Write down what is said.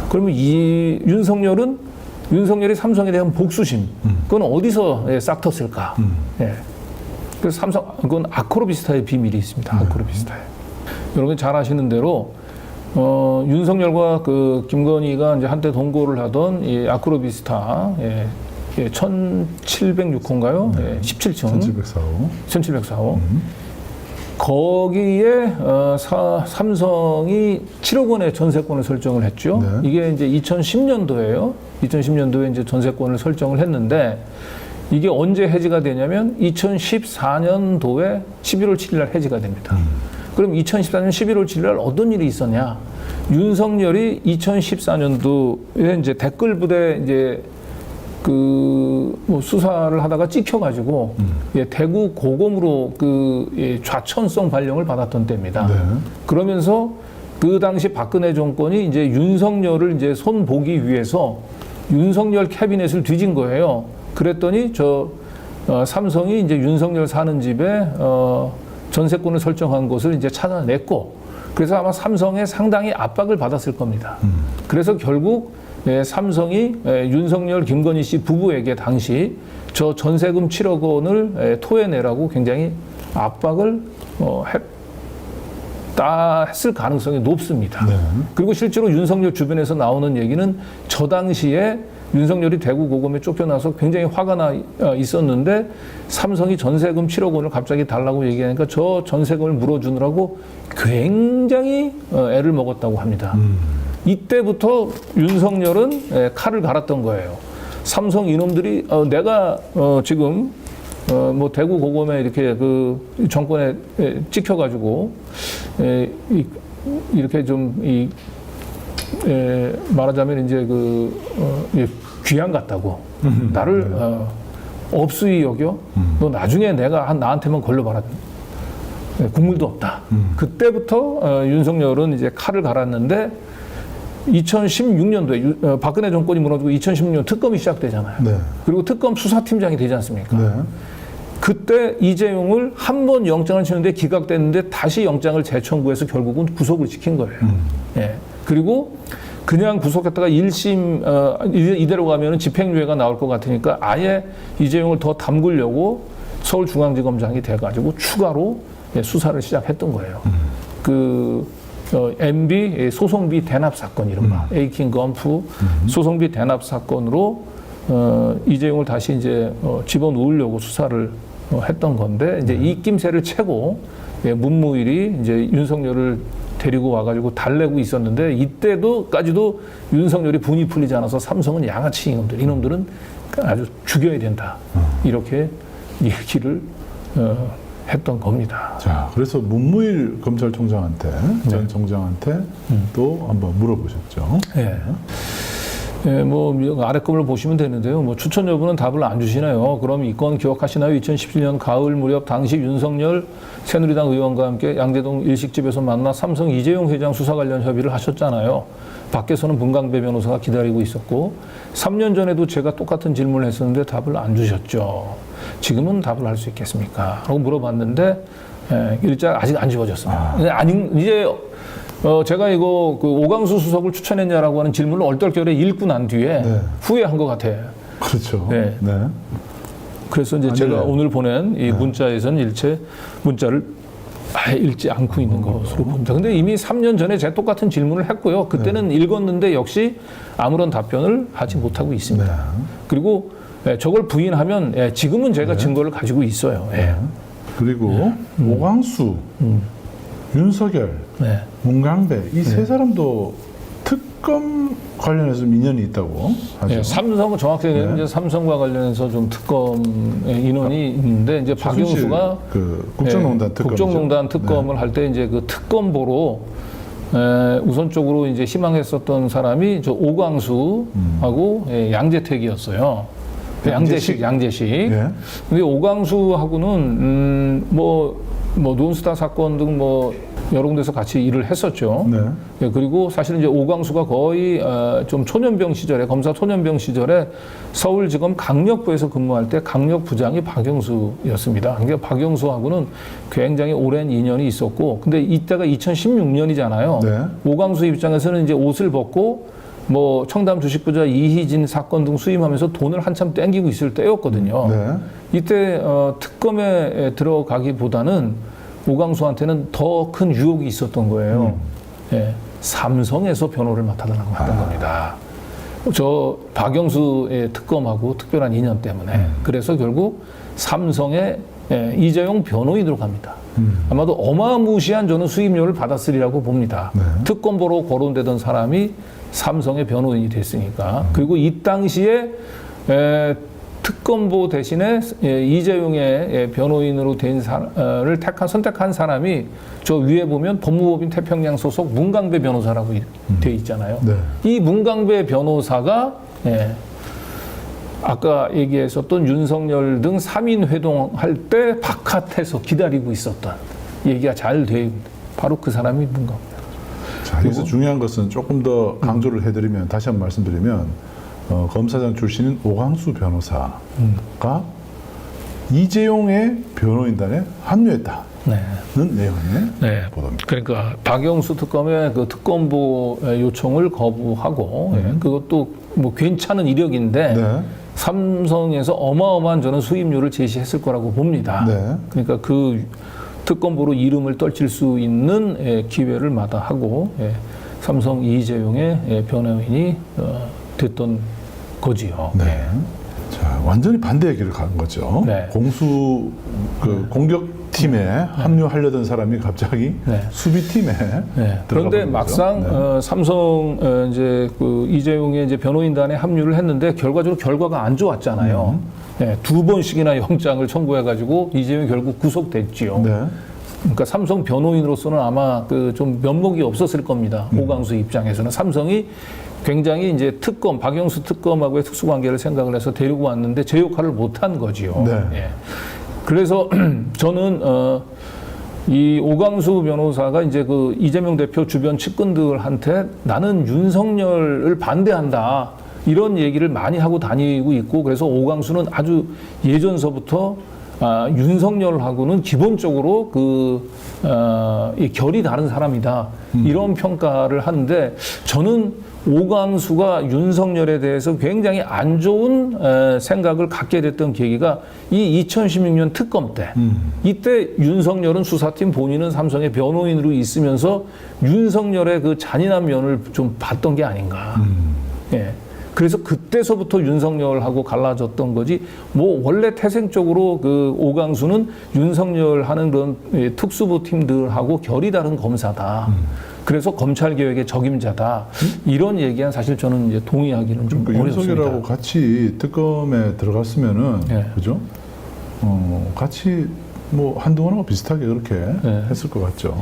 그러면 윤석열이 삼성에 대한 복수심, 그건 어디서 싹 텄을까? 예. 그래서 그건 아크로비스타의 비밀이 있습니다. 아크로비스타에. 여러분 잘 아시는 대로, 윤석열과 그 김건희가 이제 한때 동거를 하던 이 아크로비스타, 1706호인가요? 네. 17층. 1704호. 1704호. 거기에 삼성이 7억 원의 전세권을 설정을 했죠. 네. 이게 이제 2010년도에요. 2010년도에 이제 전세권을 설정을 했는데 이게 언제 해지가 되냐면 2014년도에 11월 7일 날 해지가 됩니다. 그럼 2014년 11월 7일 날 어떤 일이 있었냐? 윤석열이 2014년도에 이제 댓글 부대 이제 뭐 수사를 하다가 찍혀가지고 대구 고검으로 좌천성 발령을 받았던 때입니다. 네. 그러면서 그 당시 박근혜 정권이 이제 윤석열을 이제 손보기 위해서 윤석열 캐비넷을 뒤진 거예요. 그랬더니 삼성이 이제 윤석열 사는 집에 전세권을 설정한 곳을 이제 찾아냈고, 그래서 아마 삼성에 상당히 압박을 받았을 겁니다. 그래서 결국 삼성이 윤석열, 김건희 씨 부부에게 당시 저 전세금 7억 원을 토해내라고 굉장히 압박을 했을 가능성이 높습니다. 네. 그리고 실제로 윤석열 주변에서 나오는 얘기는 저 당시에 윤석열이 대구 고검에 쫓겨나서 굉장히 화가 나 있었는데 삼성이 전세금 7억 원을 갑자기 달라고 얘기하니까 저 전세금을 물어주느라고 굉장히 애를 먹었다고 합니다. 이때부터 윤석열은 칼을 갈았던 거예요. 삼성 이놈들이 내가 지금 뭐 대구 고검에 이렇게 그 정권에 찍혀가지고 이렇게 좀 말하자면 이제 귀양 같다고 나를 업수이 여겨. 너 나중에 내가 나한테만 걸려봐라. 국물도 없다. 그때부터 윤석열은 이제 칼을 갈았는데 2016년도에 박근혜 정권이 무너지고 2016년 특검이 시작되잖아요. 네. 그리고 특검 수사팀장이 되지 않습니까? 네. 그때 이재용을 한 번 영장을 치는데 기각됐는데 다시 영장을 재청구해서 결국은 구속을 시킨 거예요. 예. 그리고 그냥 구속했다가 1심 이대로 가면은 집행유예가 나올 것 같으니까 아예 이재용을 더 담그려고 서울중앙지검장이 돼가지고 추가로 수사를 시작했던 거예요. MB 소송비 대납 사건 이른바 에이킹 건프 소송비 대납 사건으로 이재용을 다시 이제 집어넣으려고 수사를 했던 건데 이제 이 낌새를 채고 문무일이 이제 윤석열을 데리고 와가지고 달래고 있었는데 이때도까지도 윤석열이 분이 풀리지 않아서 삼성은 양아치 이놈들은 아주 죽여야 된다 이렇게 얘기를 했던 겁니다. 자, 그래서 문무일 검찰총장한테 전 총장한테 또 한번 물어보셨죠. 네. 네, 뭐 아래 건을 보시면 되는데요. 뭐 추천 여부는 답을 안 주시네요. 그럼 이 건 기억하시나요? 2017년 가을 무렵 당시 윤석열 새누리당 의원과 함께 양재동 일식집에서 만나 삼성 이재용 회장 수사 관련 협의를 하셨잖아요. 밖에서는 문강배 변호사가 기다리고 있었고 3년 전에도 제가 똑같은 질문을 했었는데 답을 안 주셨죠. 지금은 답을 할 수 있겠습니까? 라고 물어봤는데 일자 아직 안 지워졌습니다. 이제 제가 이거 오광수 수석을 추천했냐라고 하는 질문을 얼떨결에 읽고 난 뒤에 후회한 것 같아요. 그렇죠. 네. 그래서 이제 제가 오늘 보낸 이 문자에서는 일체 문자를 아예 읽지 않고 있는 것으로 봅니다. 근데 이미 3년 전에 제가 똑같은 질문을 했고요. 그때는 읽었는데 역시 아무런 답변을 하지 못하고 있습니다. 그리고 저걸 부인하면 지금은 제가 증거를 가지고 있어요. 그리고 오광수, 윤석열, 문강배 이 세 사람도 특검 관련해서 인연이 있다고 하죠. 삼성은 정확히 얘기하면 이제 삼성과 관련해서 좀 특검 인원이 있는데 이제 박영수가 국정농단 특검 국정농단 특검을 할 때 이제 그 특검보로 우선적으로 이제 희망했었던 사람이 저 오광수하고 양재택이었어요. 양재식. 근데 오광수하고는 뭐 논스타 사건 등 뭐 여러 군데서 같이 일을 했었죠. 그리고 사실은 이제 오광수가 거의 좀 초년병 시절에 검사 초년병 시절에 서울지검 강력부에서 근무할 때 강력부장이 박영수였습니다. 그러니까 박영수하고는 굉장히 오랜 인연이 있었고, 근데 이때가 2016년이잖아요. 오광수 입장에서는 이제 옷을 벗고 뭐 청담 주식부자 이희진 사건 등 수임하면서 돈을 한참 땡기고 있을 때였거든요. 네. 이때 특검에 들어가기보다는 오광수한테는 더 큰 유혹이 있었던 거예요. 예, 삼성에서 변호를 맡아달라고 했던 겁니다. 저 박영수의 특검하고 특별한 인연 때문에. 그래서 결국 삼성의 이재용 변호인으로 갑니다. 아마도 어마무시한 저는 수임료를 받았으리라고 봅니다. 네. 특검보로 거론되던 사람이 삼성의 변호인이 됐으니까. 그리고 이 당시에 특검보 대신에 이재용의 변호인으로 된 사람을 선택한 사람이 저 위에 보면 법무법인 태평양 소속 문강배 변호사라고 돼 있잖아요. 네. 이 문강배 변호사가 아까 얘기했었던 윤석열 등 3인 회동할 때 바깥에서 기다리고 있었던 얘기가 잘 돼 바로 그 사람이 문강배. 자, 여기서 중요한 것은 조금 더 강조를 해드리면, 다시 한번 말씀드리면, 검사장 출신인 오광수 변호사가 이재용의 변호인단에 합류했다는 내용의 보도입니다. 그러니까 박영수 특검의 그 특검보 요청을 거부하고 그것도 뭐 괜찮은 이력인데 네. 삼성에서 어마어마한 저는 수임료를 제시했을 거라고 봅니다. 네. 그러니까 그 특검보로 이름을 떨칠 수 있는 기회를 마다하고 삼성 이재용의 변호인이 됐던 거지요. 네. 자, 완전히 반대의 길을 간 거죠. 네. 공수 공격팀에 합류하려던 사람이 갑자기 수비팀에 그런데 들어가 막상 버린 거죠. 삼성 이제 그 이재용의 이제 변호인단에 합류를 했는데 결과적으로 결과가 안 좋았잖아요. 두 번씩이나 영장을 청구해가지고 이재용이 결국 구속됐지요. 네. 그러니까 삼성 변호인으로서는 아마 그 좀 면목이 없었을 겁니다. 오광수 입장에서는 삼성이 굉장히 이제 특검, 박영수 특검하고의 특수관계를 생각을 해서 데리고 왔는데 제 역할을 못한 거지요. 네. 그래서 저는 이 오광수 변호사가 이제 그 이재명 대표 주변 측근들한테 나는 윤석열을 반대한다 이런 얘기를 많이 하고 다니고 있고, 그래서 오광수는 아주 예전서부터 윤석열하고는 기본적으로 이 결이 다른 사람이다 이런 평가를 하는데, 저는 오광수가 윤석열에 대해서 굉장히 안 좋은 생각을 갖게 됐던 계기가 이 2016년 특검 때, 이때 윤석열은 수사팀, 본인은 삼성의 변호인으로 있으면서 윤석열의 그 잔인한 면을 좀 봤던 게 아닌가. 그래서 그때서부터 윤석열하고 갈라졌던 거지, 뭐 원래 태생적으로 그 오광수는 윤석열 하는 그런 특수부 팀들하고 결이 다른 검사다. 그래서 검찰개혁의 적임자다. 이런 얘기는 사실 저는 이제 동의하기는 좀 어렵습니다. 윤석열하고 같이 특검에 들어갔으면은, 그죠? 같이 뭐 한동훈하고 비슷하게 그렇게 했을 것 같죠.